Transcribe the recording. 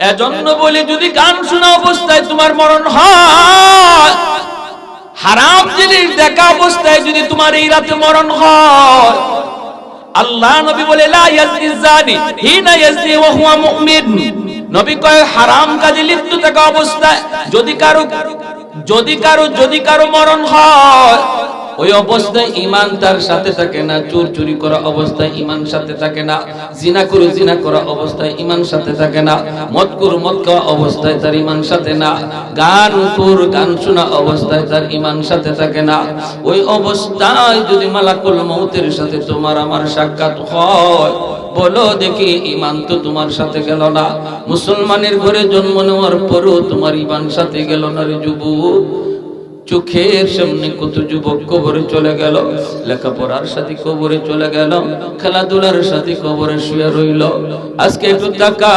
এজন্য বলি, যদি গান শোনা অবস্থায় তোমার মরণ হয়, হারাম জিনিস দেখা অবস্থায় যদি তোমার এই রাতে মরণ হয়, আল্লাহ নবী বলে লা ইয়াজনি জানি হিনা ইয়াজনি ওয়া হুয়া মুমিন। নবী কয় হারাম কাজে লিপ্ত থাকা অবস্থায় যদি কারো মরণ হয়, ওই অবস্থায় ঈমান তার সাথে থাকে না। চুরি করা অবস্থায় ঈমান সাথে থাকে না। জিনা করা অবস্থায় ঈমান সাথে থাকে না। মদ খাওয়া অবস্থায় তার ঈমান সাথে না। গান শোনা অবস্থায় তার ঈমান সাথে থাকে না। ওই অবস্থায় যদি মালাকুল মউতের সাথে তোমার আমার সাক্ষাৎ হয়, বলো দেখি ঈমান তো তোমার সাথে গেল না। মুসলমানের ঘরে জন্ম নেওয়ার পরও তোমার ঈমান সাথে গেল না রে যুবক। চোখের সামনে কত যুবক কবরে চলে গেল, লেখাপড়ার সাথে কবরে চলে গেল, খেলাধুলার সাথে কবরে শুয়ে রইল। আজকে একটু তাকা।